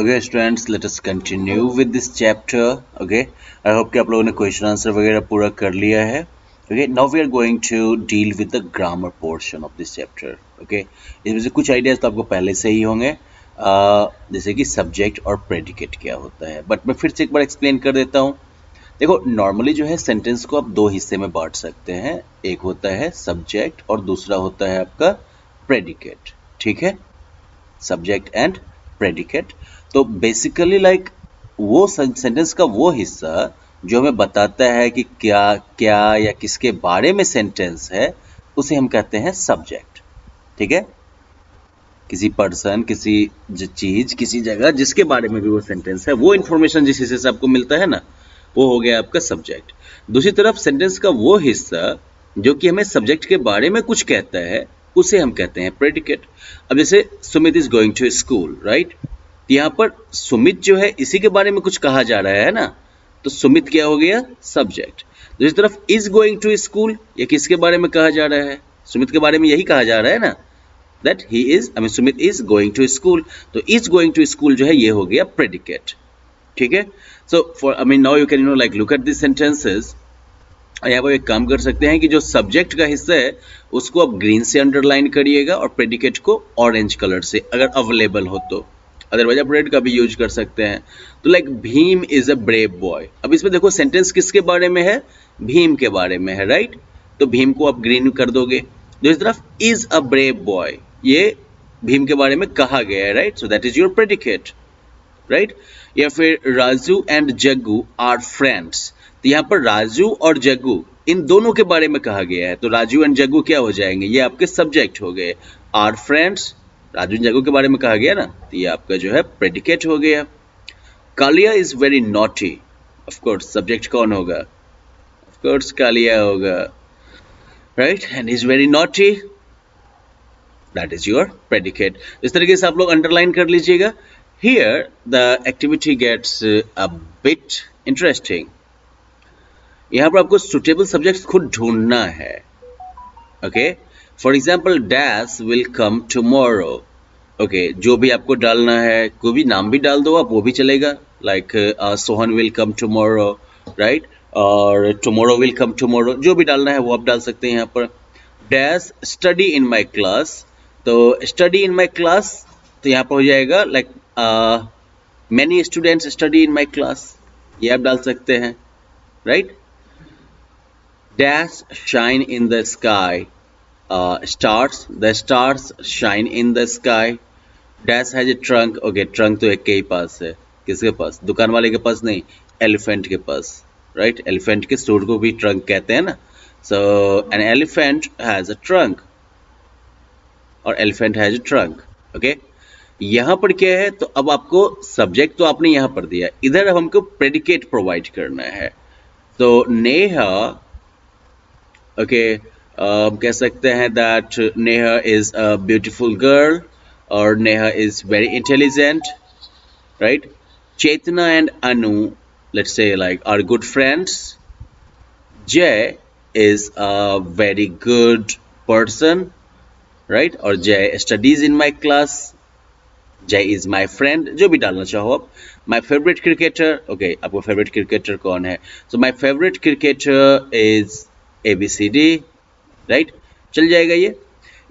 Okay students, let us continue with this chapter. Okay, I hope कि आप लोगों ने क्वेश्चन आंसर वगैरह पूरा कर लिया है. Okay, now we are going to deal with the grammar portion of this chapter. Okay, इसमें से कुछ आइडियाज तो आपको पहले से ही होंगे, जैसे कि सब्जेक्ट और प्रेडिकेट क्या होता है, बट मैं फिर से एक बार एक्सप्लेन कर देता हूँ. देखो, नॉर्मली जो है सेंटेंस को आप दो हिस्से में बांट सकते हैं. एक होता है सब्जेक्ट और दूसरा होता है आपका प्रेडिकेट. ठीक है, सब्जेक्ट एंड प्रेडिकेट. तो बेसिकली लाइक वो सेंटेंस का वो हिस्सा जो हमें बताता है कि क्या क्या या किसके बारे में सेंटेंस है, उसे हम कहते हैं सब्जेक्ट. ठीक है, किसी पर्सन, किसी चीज, किसी जगह जिसके बारे में भी वो सेंटेंस है, वो इन्फॉर्मेशन जिस हिस्से से आपको मिलता है ना, वो हो गया आपका सब्जेक्ट. दूसरी तरफ सेंटेंस का वो हिस्सा जो कि हमें सब्जेक्ट के बारे में कुछ कहता है, उसे हम कहते हैं प्रेडिकेट. अब जैसे Sumit is going to school, right. यहाँ पर सुमित जो है इसी के बारे में कुछ कहा जा रहा है ना, तो सुमित क्या हो गया, सब्जेक्ट. दूसरी तरफ इज गोइंग टू स्कूल, ये किसके बारे में कहा जा रहा है, सुमित के बारे में यही कहा जा रहा है ना, that he is, I mean Sumit is going to school. तो इज गोइंग टू स्कूल जो है ये हो गया प्रेडिकेट. ठीक है, so for I mean now you can like look at this sentences. यहाँ पर एक काम कर सकते हैं कि जो सब्जेक्ट का हिस्सा है उसको आप ग्रीन से अंडरलाइन करिएगा और प्रेडिकेट को ऑरेंज कलर से, अगर अवेलेबल हो तो. अदरवाइज आप रेड का भी यूज कर सकते हैं. तो like Bhim is a brave boy. अब इसमें देखो सेंटेंस किसके बारे में है, भीम के बारे में है, राइट. तो भीम को आप ग्रीन कर दोगे. दूसरी तरफ इज अ ब्रेव बॉय, ये भीम के बारे में कहा गया है, right. So that is your predicate, right. या फिर Raju and Jaggu are friends. तो यहाँ पर राजू और जग्गू इन दोनों के बारे में कहा गया है, तो राजू एंड जग्गू क्या हो जाएंगे, ये आपके सब्जेक्ट हो गए. आर फ्रेंड्स, राजू जग्गू के बारे में कहा गया ना, तो ये आपका जो है प्रेडिकेट हो गया. Kaliya is very naughty, of course subject कौन होगा, ऑफ कोर्स कालिया होगा, right. And is very naughty, that is your predicate. इस तरीके से आप लोग अंडरलाइन कर लीजिएगा. Here the activity gets a bit interesting. यहाँ पर आपको सुटेबल सब्जेक्ट्स खुद ढूंढना है. Okay, for example dash will come tomorrow. Okay, जो भी आपको डालना है, कोई भी नाम भी डाल दो आप, वो भी चलेगा. Like Sohan will come tomorrow, right, और टुमारो विल कम टुमारो, जो भी डालना है वो आप डाल सकते हैं यहाँ पर. Dash study in my class, तो स्टडी इन माई क्लास, तो यहाँ पर हो जाएगा like many students study in my class, ये आप डाल सकते हैं, right. Dash shine in the sky, stars, the stars shine in the sky. Dash has a trunk. Okay, trunk तो एक के ही पास है, किसके पास, दुकान वाले के पास नहीं, एलिफेंट के पास, राइट. एलिफेंट के सूट को भी ट्रंक कहते हैं ना. So an elephant has a trunk, और elephant has a trunk. Okay, यहाँ पर क्या है, तो अब आपको सब्जेक्ट तो आपने यहाँ पर दिया, इधर अब हमको प्रेडिकेट प्रोवाइड करना है. तो नेहा, ओके, कह सकते हैं that Neha is a beautiful girl, और Neha is very intelligent, right. Chetna and Anu, let's say like are good friends. Jay is a very good person, right, और Jay studies in my class. Jay is my friend, जो भी डालना चाहो आप. माई फेवरेट क्रिकेटर, ओके, आपको favourite cricketer कौन है, so my favourite cricketer is ABCD, right. चल जाएगा ये.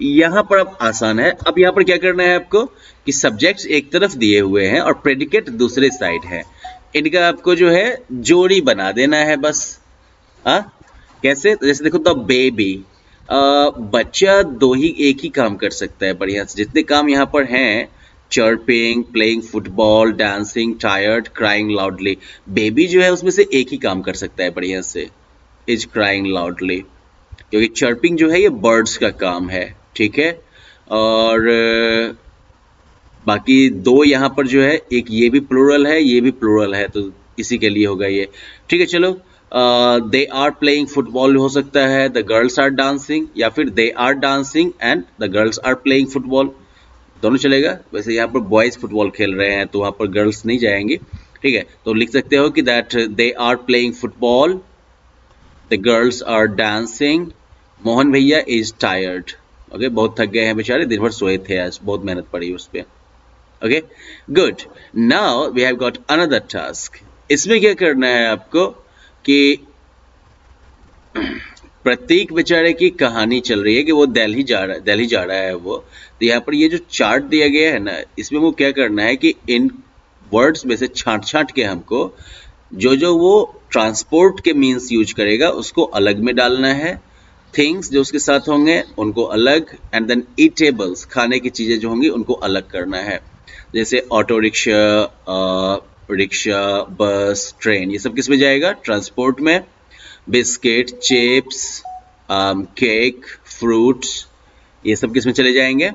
यहां पर अब आसान है. अब यहां पर क्या करना है आपको कि सब्जेक्ट्स एक तरफ दिए हुए हैं और प्रेडिकेट दूसरे साइड है, इनका आपको जो है जोड़ी बना देना है बस. कैसे, जैसे देखो, द बेबी, बच्चा दो ही, एक ही काम कर सकता है बढ़िया से. जितने काम यहाँ पर हैं, chirping, playing football, dancing, tired, crying loudly, baby जो है उसमें से एक ही काम कर सकता है बढ़िया से, इज क्राइंग लाउडली, क्योंकि चर्पिंग जो है ये बर्ड्स का काम है, ठीक है. और बाकी दो यहाँ पर जो है, एक ये भी प्लूरल है, ये भी प्लूरल है, तो इसी के लिए होगा ये. ठीक है, चलो. दे आर प्लेइंग फुटबॉल हो सकता है, द गर्ल्स आर डांसिंग, या फिर they are dancing and the girls are playing football, दोनों चलेगा. वैसे यहाँ पर बॉयज फुटबॉल खेल रहे हैं, तो वहाँ पर गर्ल्स नहीं जाएंगे. ठीक है, तो लिख सकते हो कि that they are playing football, the girls are dancing, Mohan भैया इज टायर्ड. ओके, बहुत थक गए हैं बेचारे, दिन भर सोए थे आज, बहुत मेहनत पड़ी उस पर. Okay good. Now we have got another task. इसमें क्या करना है आपको कि प्रतीक बेचारे की कहानी चल रही है कि वो दिल्ली जा रहा है वो. तो यहाँ पर ये जो चार्ट दिया गया है ना, इसमें वो क्या करना है कि इन वर्ड्स में से छांट छांट के हमको जो वो ट्रांसपोर्ट के मीन्स यूज करेगा उसको अलग में डालना है. थिंग्स जो उसके साथ होंगे उनको अलग, एंड देन ईटेबल्स खाने की चीजें जो होंगी उनको अलग करना है. जैसे ऑटो रिक्शा, रिक्शा, बस, ट्रेन, ये सब किस में जाएगा? ट्रांसपोर्ट में. बिस्किट, चिप्स, केक, फ्रूट्स, ये सब किस में चले जाएंगे?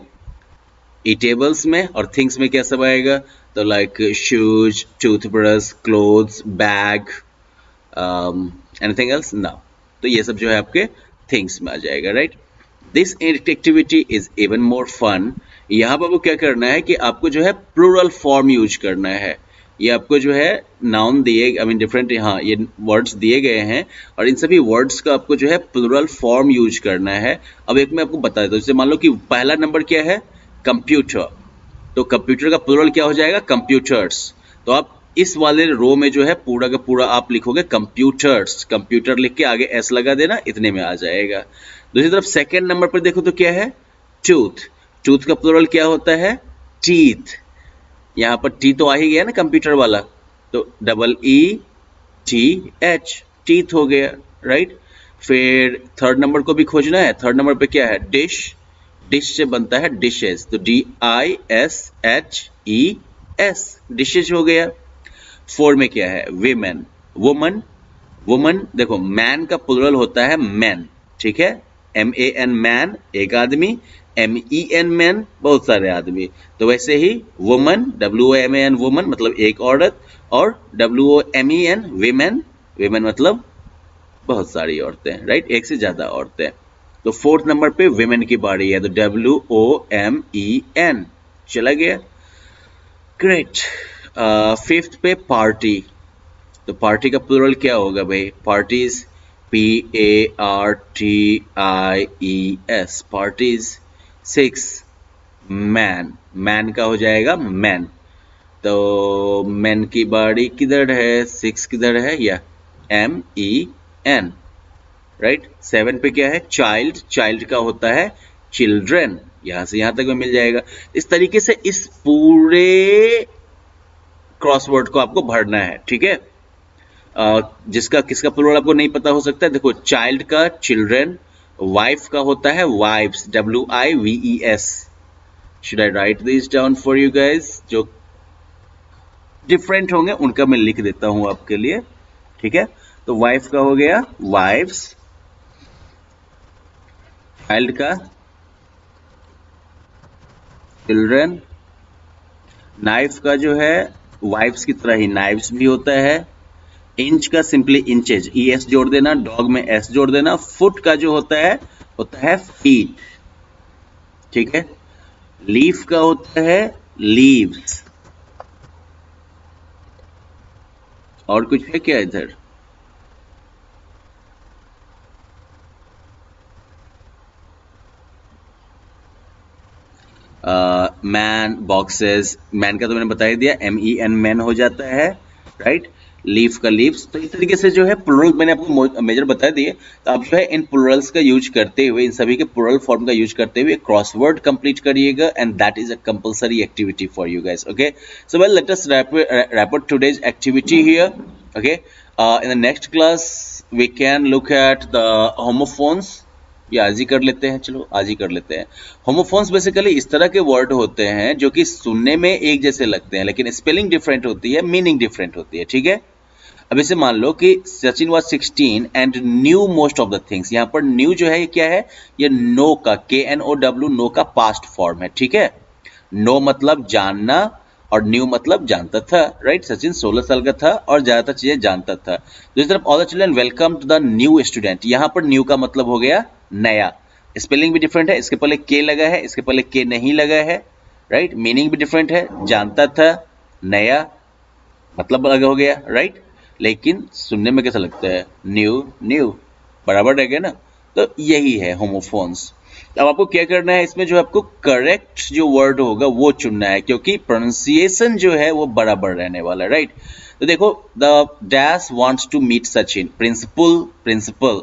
ईटेबल्स में. और थिंग्स में क्या सब आएगा? तो like shoes, toothbrush, clothes, bag, anything else? ना. तो ये सब जो है आपके थिंग्स में आ जाएगा, right. This activity is even more fun. यहाँ पर वो क्या करना है कि आपको जो है प्लूरल फॉर्म यूज करना है. ये आपको जो है नाउन दिए, आई मीन डिफरेंट, हाँ ये वर्ड्स दिए गए हैं और इन सभी वर्ड्स का आपको जो है प्लूरल फॉर्म यूज करना है. अब एक मैं आपको बता देता हूँ. जैसे मान लो कि पहला नंबर क्या है? कंप्यूटर. तो कंप्यूटर का प्लूरल क्या हो जाएगा? कंप्यूटर्स. तो आप इस वाले रो में जो है पूरा का पूरा आप लिखोगे कंप्यूटर्स. कंप्यूटर लिख के आगे एस लगा देना, इतने में आ जाएगा. दूसरी तरफ सेकेंड नंबर पर देखो तो क्या है? टूथ. टूथ का प्लूरल क्या होता है? टीथ. यहां पर टी तो आ ही गया ना कंप्यूटर वाला, तो double E T H, teeth हो गया, राइट. फिर थर्ड नंबर को भी खोजना है. थर्ड नंबर पे क्या है? डिश. डिश से बनता है डिशेस, तो D I S H E S, dishes हो गया. फोर में क्या है? विमेन. वुमन. वुमन देखो मैन का प्लूरल होता है मैन, ठीक है. एम ए एन मैन एक आदमी, एम ई एन मैन बहुत सारे आदमी. तो वैसे ही woman, W O M A N woman मतलब एक औरत, और W O M E N women, women मतलब बहुत सारी औरतें, राइट, एक से ज्यादा औरतें. तो फोर्थ नंबर पे विमेन की बारी है, तो W O M E N चला गया. ग्रेट. फिफ्थ पे पार्टी. तो पार्टी का प्लूरल क्या होगा भाई? Parties, P A R T I E S, parties. Six man. Man का हो जाएगा मैन. तो मैन की बारी किधर है? सिक्स किधर है? या M E N, right. Seven पे क्या है? चाइल्ड. चाइल्ड का होता है चिल्ड्रन. यहां से यहां तक में मिल जाएगा. इस तरीके से इस पूरे क्रॉसवर्ड को आपको भरना है, ठीक है. जिसका किसका प्लूरल आपको नहीं पता हो सकता है. देखो चाइल्ड का चिल्ड्रन, वाइफ का होता है wifes, W I V E S. Should I write this down for you guys? जो डिफरेंट होंगे उनका मैं लिख देता हूं आपके लिए, ठीक है. तो वाइफ का हो गया वाइफ्स, चाइल्ड का चिल्ड्रन, नाइफ का जो है वाइफ्स की तरह ही नाइफ्स भी होता है, इंच का सिंपली इंचेज, ई एस जोड़ देना, डॉग में एस जोड़ देना, फुट का जो होता है फीट, ठीक है. लीफ का होता है लीव्स. और कुछ है क्या इधर? Man, boxes. मैन का तो मैंने बता ही दिया, एम ई एन मैन हो जाता है, राइट. लीफ का लीव्स. तो इस तरीके से जो है प्लूरल मैंने आपको मेजर बता दिए. तो आप जो है इन प्लूरल्स का यूज करते हुए, इन सभी के प्लूरल फॉर्म का यूज करते हुए क्रॉसवर्ड कंप्लीट करिएगा, and that is a compulsory activity for you guys. Okay, so well let us wrap up today's activity here. Okay, in the next class we can look at the homophones. ये आज ही कर लेते हैं, चलो आज ही कर लेते हैं. होमोफोन्स बेसिकली इस तरह के वर्ड होते हैं जो कि सुनने में एक जैसे लगते हैं लेकिन स्पेलिंग डिफरेंट होती है, मीनिंग डिफरेंट होती है, ठीक है. अब इसे मान लो कि Sachin was 16 and new most of the things. यहाँ पर न्यू जो है ये क्या है? ये नो का, के एन ओ डब्ल्यू, नो का पास्ट फॉर्म है, ठीक है. नो मतलब जानना और न्यू मतलब जानता था, राइट. सचिन 16 साल का था और ज्यादातर चीजें जानता था. दूसरी तरफ all the children welcome to the new student. यहाँ पर न्यू का मतलब हो गया नया. स्पेलिंग भी डिफरेंट है, इसके पहले के लगा है, इसके पहले के नहीं लगा है, राइट. मीनिंग भी डिफरेंट है, जानता था, नया, मतलब अलग हो गया, राइट. लेकिन सुनने में कैसा लगता है? न्यू न्यू, बराबर रहेगा ना. तो यही है होमोफोन्स. अब आपको क्या करना है, इसमें जो आपको करेक्ट जो वर्ड होगा वो चुनना है, क्योंकि प्रोनाउंसिएशन जो है वो बराबर रहने वाला है, राइट। तो देखो, the dash wants to meet Sachin, principal, principal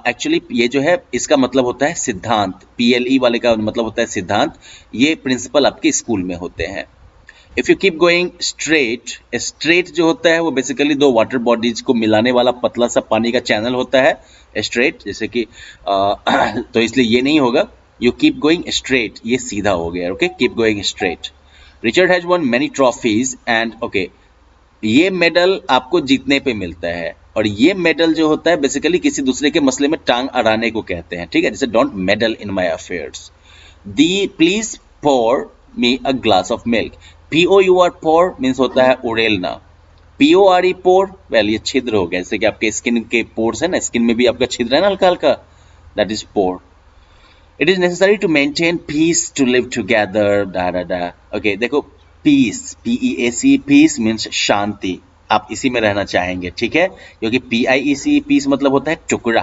actually ये जो है इसका मतलब होता है सिद्धांत, PLE वाले का मतलब होता है सिद्धांत, ये प्रिंसिपल आपके स्कूल में होते हैं। If you keep going straight, straight जो होता है वो बेसिकली दो वाटर बॉडीज को मिलाने वाला पतला सा पानी का चैनल होता है, स्ट्रेट, जैसे कि तो इसलिए ये नहीं होगा। यू कीप गोइंग स्ट्रेट, ये सीधा हो गया, okay, keep going straight. Richard has one many trophies and, okay, ये मेडल आपको जीतने पे मिलता है, और ये मेडल जो होता है बेसिकली किसी दूसरे के मसले में टांग अड़ाने को कहते हैं, ठीक है, जैसे don't meddle in my affairs. दी please pour me a glass of milk, POUR pour means होता है उड़ेलना, PORE पोर, वेल ये छिद्र हो गया, जैसे कि आपके स्किन के पोर्स है ना, स्किन में भी आपका छिद्र है ना हल्का हल्का, that is pour. It is necessary to maintain peace to live together, डा डा डा, ओके, देखो पीस, PEAC, पीस मीन्स शांति, आप इसी में रहना चाहेंगे, ठीक है, क्योंकि PIEC, पीस मतलब होता है टुकड़ा,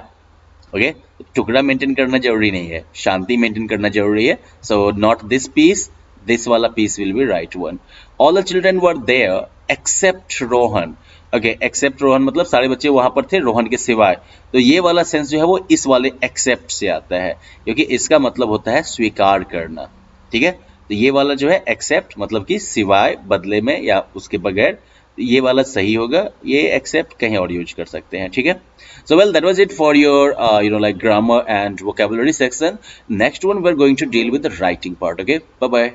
ओके, टुकड़ा मेंटेन करना जरूरी नहीं है, शांति मेंटेन करना जरूरी है। So not this piece, this वाला piece will be right one. All the children were there except Rohan, okay, except Rohan मतलब सारे बच्चे वहां पर थे रोहन के सिवाय, तो ये वाला सेंस जो है वो इस वाले एक्सेप्ट से आता है, क्योंकि इसका मतलब होता है स्वीकार करना, ठीक है, तो ये वाला जो है एक्सेप्ट मतलब कि सिवाय, बदले में या उसके बगैर, ये वाला सही होगा, ये एक्सेप्ट कहीं और यूज कर सकते हैं, ठीक है। So well, that was it for your like grammar and vocabulary section. Next one we're going to deal with the writing part. Okay, bye bye.